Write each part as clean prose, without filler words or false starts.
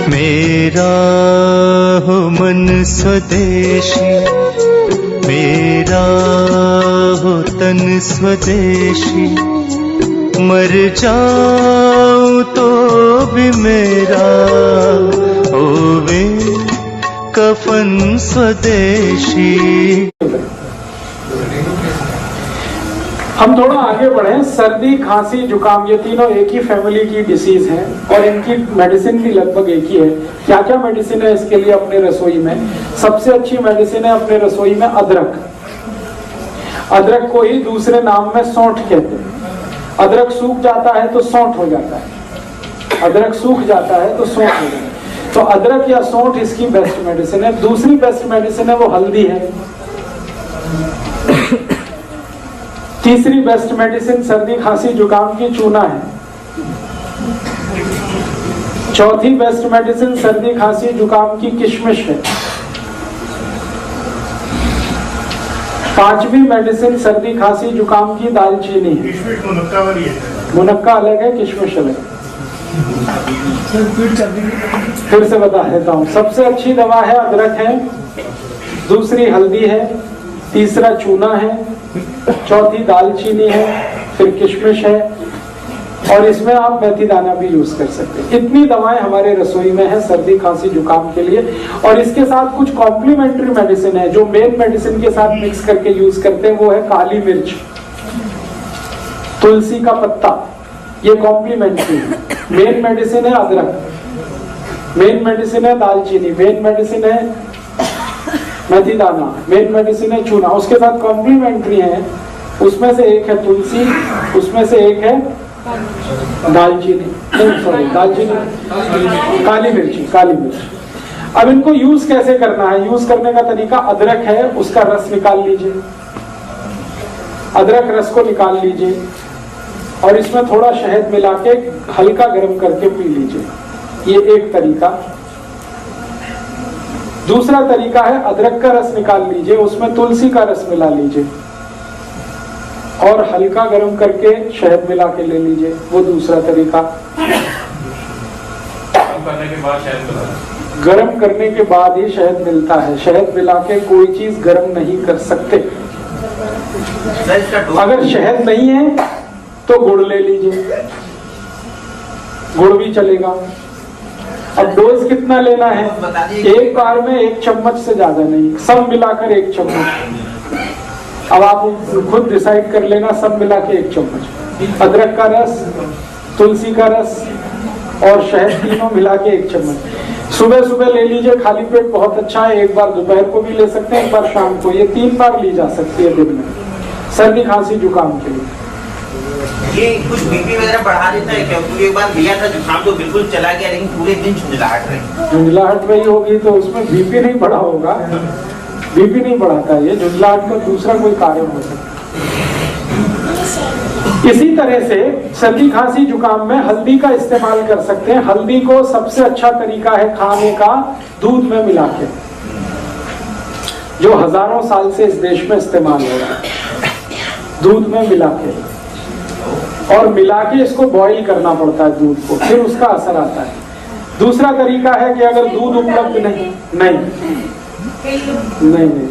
मेरा हो मन स्वदेशी, मेरा हो तन स्वदेशी, मर जाऊं तो भी मेरा होवे कफन स्वदेशी। हम थोड़ा आगे बढ़े। सर्दी, खांसी, जुकाम, ये तीनों एक ही फैमिली की डिसीज हैं और इनकी मेडिसिन भी लगभग एक ही है। क्या क्या मेडिसिन है इसके लिए अपने रसोई में? सबसे अच्छी मेडिसिन है अपने रसोई में अदरक। अदरक को ही दूसरे नाम में सौंठ कहते हैं। अदरक सूख जाता है तो सौंठ हो जाता है, अदरक सूख जाता है तो सौंठ हो जाता है। तो अदरक या सौंठ इसकी बेस्ट मेडिसिन है। दूसरी बेस्ट मेडिसिन है वो हल्दी है। तीसरी बेस्ट मेडिसिन सर्दी, खांसी, जुकाम की चूना है। चौथी बेस्ट मेडिसिन सर्दी, खांसी, जुकाम की किशमिश है। पांचवी मेडिसिन सर्दी, खांसी, जुकाम की दालचीनी है। किशमिश मुनक्का वाली है, मुनक्का अलग है, किशमिश अलग है। फिर से बता देता हूँ। सबसे अच्छी दवा है अदरक है, दूसरी हल्दी है, तीसरा चूना है, चौथी दालचीनी है, फिर किशमिश है और इसमें आप मेथी दाना भी यूज कर सकते हैं। इतनी दवाएं हमारे रसोई में है सर्दी, खांसी, जुकाम के लिए। और इसके साथ कुछ कॉम्प्लीमेंट्री मेडिसिन है जो मेन मेडिसिन के साथ मिक्स करके यूज करते हैं। वो है काली मिर्च, तुलसी का पत्ता, ये कॉम्प्लीमेंट्री है। मेन मेडिसिन है अदरक, मेन मेडिसिन है दालचीनी, मेन मेडिसिन है मेथी दाना, मेन मेडिसिन है चूना। उसके साथ कॉम्प्लीमेंट्री है, उसमें से एक है तुलसी, उसमें से एक है दालचीनी, सॉरी दालचीनी, काली मिर्ची, काली मिर्च। अब इनको यूज कैसे करना है? यूज करने का तरीका, अदरक है उसका रस निकाल लीजिए, अदरक रस को निकाल लीजिए और इसमें थोड़ा शहद मिला के हल्का गर्म करके पी लीजिए। ये एक तरीका। दूसरा तरीका है अदरक का रस निकाल लीजिए, उसमें तुलसी का रस मिला लीजिए और हल्का गर्म करके शहद मिला के ले लीजिए। वो दूसरा तरीका। गर्म करने के बाद ही शहद मिलता है, शहद मिला के कोई चीज गर्म नहीं कर सकते। अगर शहद नहीं है तो गुड़ ले लीजिए, गुड़ भी चलेगा। अब डोज कितना लेना है? एक बार में 1 चम्मच से ज्यादा नहीं, सब मिलाकर 1 चम्मच। अब आप खुद डिसाइड कर लेना, सब मिला के 1 चम्मच। अदरक का रस, तुलसी का रस और शहद तीनों मिला के 1 चम्मच। सुबह सुबह ले लीजिए, खाली पेट बहुत अच्छा है। एक बार दोपहर को भी ले सकते हैं, एक बार शाम को। ये 3 बार ली जा सकती है दिन में, सर्दी, खांसी, जुकाम के लिए। ये कुछ बीपी वगैरह बढ़ा देता है क्या? क्योंकि एक बार लिया था जुकाम तो बिल्कुल चला गया, लेकिन पूरे दिन झुंझलाहट रही। झुंझलाहट रही होगी तो उसमें बीपी नहीं बढ़ा होगा। बीपी नहीं बढ़ाता, ये झुंझलाहट का दूसरा कोई कारण हो सकता है। इसी तरह से सर्दी, खांसी, जुकाम में हल्दी का इस्तेमाल कर सकते हैं। हल्दी को सबसे अच्छा तरीका है खाने का दूध में मिला के, जो हजारों साल से इस देश में इस्तेमाल हो रहा है। दूध में मिला के और मिला के इसको बॉईल करना पड़ता है दूध को, फिर उसका असर आता है। दूसरा तरीका है कि अगर दूध उपलब्ध नहीं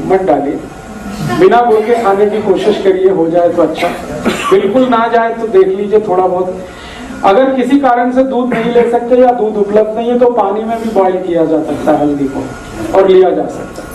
मत डालिए, बिना गुड़ के खाने की कोशिश करिए, हो जाए तो अच्छा, बिल्कुल ना जाए तो देख लीजिए थोड़ा बहुत। अगर किसी कारण से दूध नहीं ले सकते या दूध उपलब्ध नहीं है तो पानी में भी बॉईल किया जा सकता है हल्दी को और लिया जा सकता है।